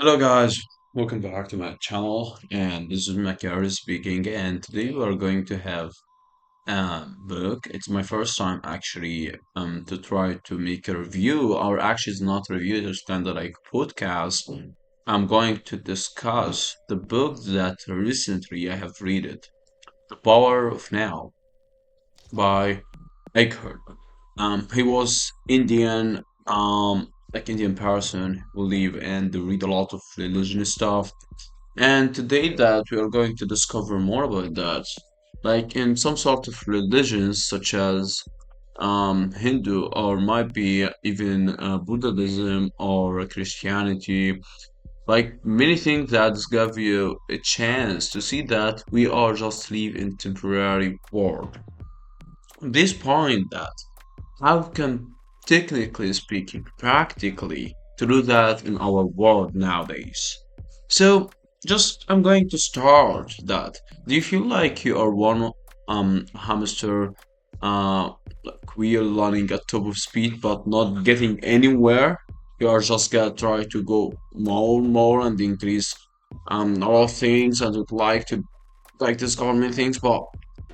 Hello guys, welcome back to my channel and this is Macari speaking and today we are going to have a book. It's my first time actually to try to make a review or actually it's not review, it's kind of like podcast. I'm going to discuss the book that recently I have read it, The Power of Now by Eckhart. He was Indian, like Indian person who live and read a lot of religion stuff. And today that we are going to discover more about that, like in some sort of religions such as Hindu or might be even Buddhism or Christianity, like many things that give you a chance to see that we are just live in temporary world. This point that how can, technically speaking, practically, to do that in our world nowadays? So, just I'm going to start that. Do you feel like you are one hamster, like wheel running at top of speed but not getting anywhere? You are just gonna try to go more and more and increase a lot of things and would like to like discover many things, but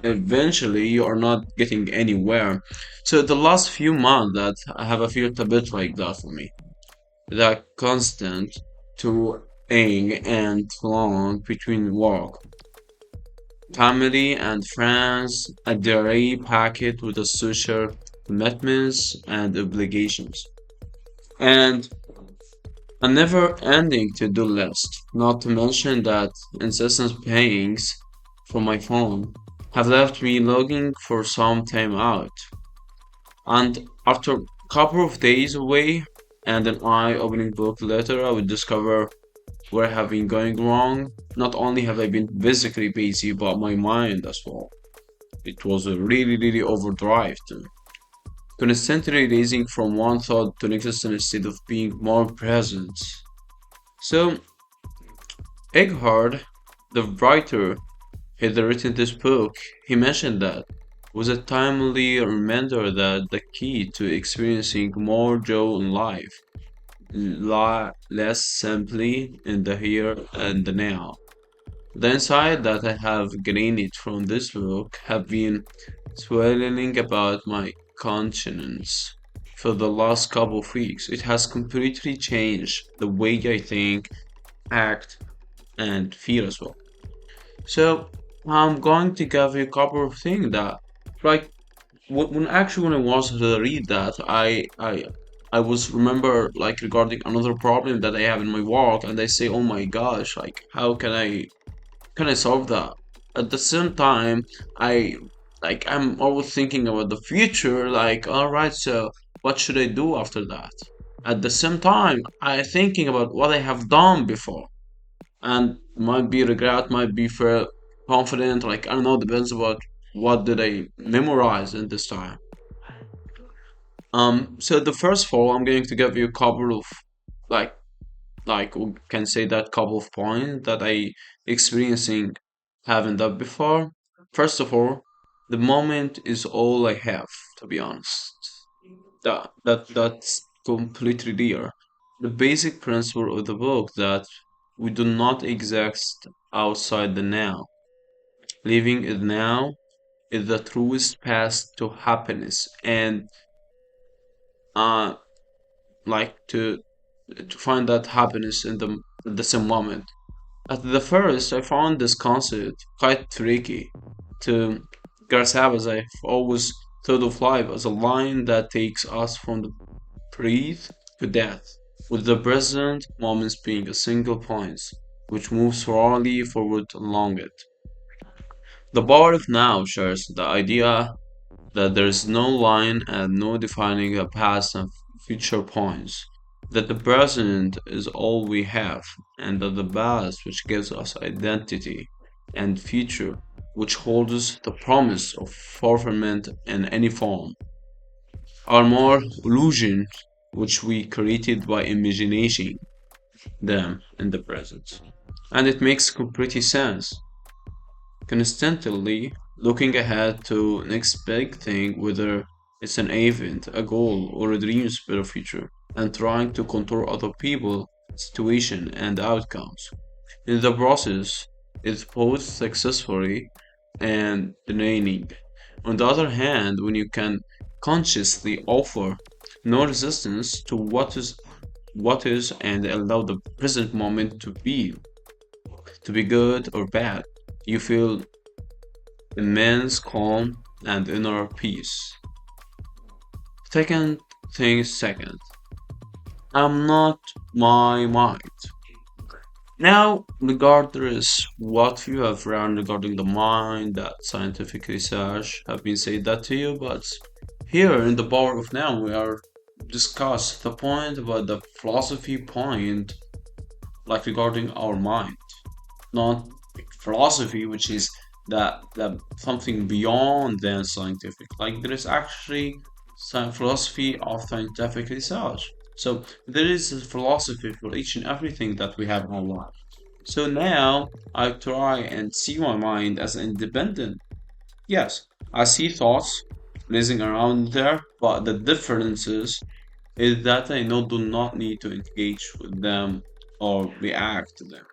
eventually you are not getting anywhere. So the last few months that I have felt a bit like that for me. That constant to ing and long between work, family and friends, a daily packet with the social commitments and obligations. And a never-ending to-do list, not to mention that incessant pings from my phone have left me longing for some time out. And after a couple of days away and an eye-opening book later, I would discover where I have been going wrong. Not only have I been physically busy, but my mind as well. It was a really overdrive too. Constantly racing from one thought to next instead of being more present. So Eckhart, the writer, had written this book. He mentioned that was a timely reminder that the key to experiencing more joy in life less simply in the here and the now. The insight that I have gained from this book have been swirling about my conscience for the last couple of weeks. It has completely changed the way I think, act, and feel as well. So I'm going to give you a couple of things that, like, when I was to read that, I was remember like regarding another problem that I have in my work, and I say, oh my gosh, like, how can I solve that? At the same time, I I'm always thinking about the future, like, all right, so what should I do after that? At the same time, I thinking about what I have done before and might be regret, might be fair, confident. Like I don't know, depends about what did I memorize in this time. So the first of all, I'm going to give you a couple of like we can say that couple of points that I experiencing having that before. First of all, the moment is all I have, to be honest. That's completely clear. The basic principle of the book that we do not exist outside the now. Living it now is the truest path to happiness and uh like to find that happiness in the same moment. At the first I found this concept quite tricky to grasp as I've always thought of life as a line that takes us from the breath to death, with the present moments being a single point which moves slowly forward along it. The power of now shares the idea that there is no line and no defining the past and future points, that the present is all we have, and that the past, which gives us identity, and future, which holds the promise of fulfillment in any form, are more illusions which we created by imagining them in the present. And it makes complete sense. Constantly looking ahead to next big thing, whether it's an event, a goal, or a dream for the future, and trying to control other people situation, and outcomes. In the process, it's both successfully and draining. On the other hand, when you can consciously offer no resistance to what is and allow the present moment to be good or bad, you feel immense calm and inner peace. Second thing is second. I'm not my mind. Now, regardless what you have learned regarding the mind, that scientific research have been said that to you, but here in the power of now we are discuss the point about the philosophy point, like regarding our mind, not philosophy, which is that something beyond than scientific. Like there is actually some philosophy of scientific research. So there is a philosophy for each and everything that we have in our life. So now I try and see my mind as independent. Yes, I see thoughts racing around there, but the differences is that I know do not need to engage with them or react to them.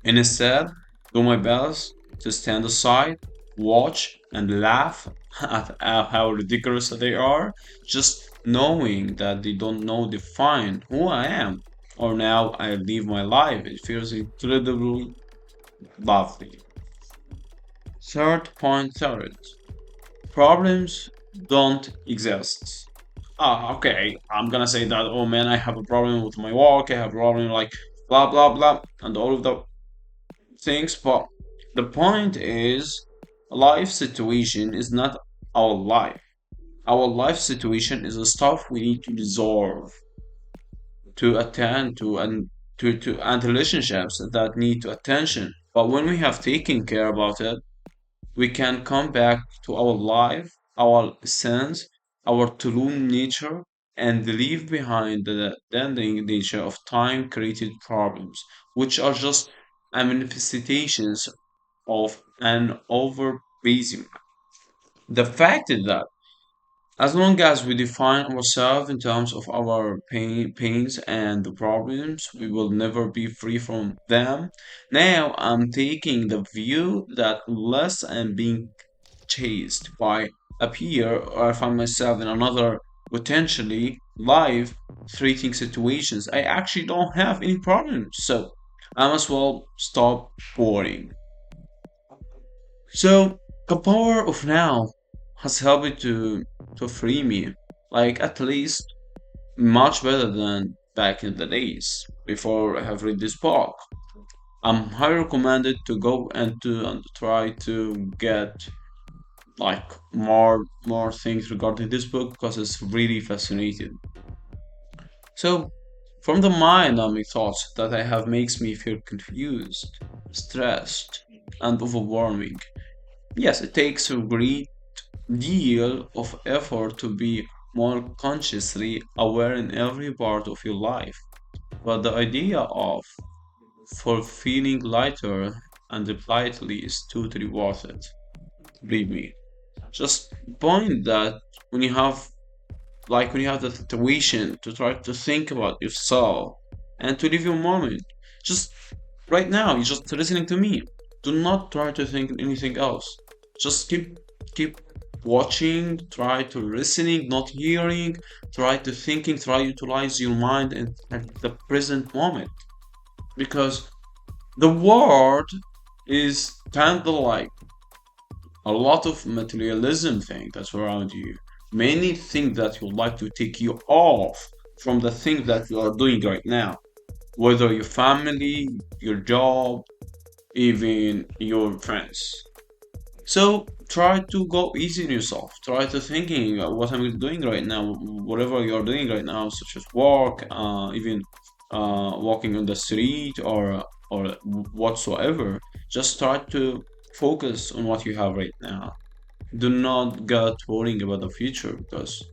And instead, do my best to stand aside, watch, and laugh at how ridiculous they are, just knowing that they don't know define who I am. Or now I live my life. It feels incredibly lovely. Third point third. Problems don't exist. Ah, okay. I'm gonna say that, oh man, I have a problem with my work, I have a problem like blah blah blah, and all of the things, but the point is, life situation is not our life. Our life situation is the stuff we need to resolve, to attend to, and relationships that need to attention. But when we have taken care about it, we can come back to our life, our essence, our true nature, and leave behind the ending nature of time created problems, which are just manifestations of an over busy. The fact is that as long as we define ourselves in terms of our pains and the problems, we will never be free from them. Now I'm taking the view that unless I'm being chased by a peer or I find myself in another potentially life threatening situations, I actually don't have any problems. So I must well stop boring. So the power of now has helped to free me, like at least much better than back in the days before I have read this book. I'm highly recommended to go and try to get like more things regarding this book because it's really fascinating. So from the mind on my thoughts that I have makes me feel confused, stressed, and overwhelming. Yes, it takes a great deal of effort to be more consciously aware in every part of your life. But the idea of for feeling lighter and lightly is totally worth it. Believe me. Just point that when you have when you have the situation to try to think about yourself and to live your moment. Just right now, you're just listening to me. Do not try to think anything else. Just keep watching, try to listening, not hearing, try to thinking, try to utilize your mind at the present moment. Because the world is kind of like a lot of materialism thing that's around you. Many things that would like to take you off from the thing that you are doing right now. Whether your family, your job, even your friends. So try to go easy on yourself. Try to thinking what I'm doing right now, whatever you're doing right now, such as work, even walking on the street or whatsoever. Just try to focus on what you have right now. Do not get worrying about the future because,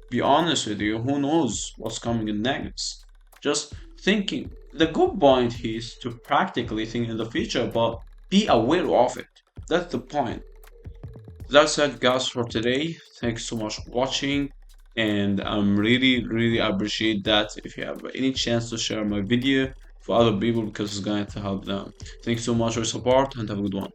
be honest with you, who knows what's coming in next? Just thinking. The good point is to practically think in the future, but be aware of it. That's the point. That's it, guys, for today. Thanks so much for watching, and I'm really appreciate that if you have any chance to share my video for other people because it's going to help them. Thanks so much for your support and have a good one.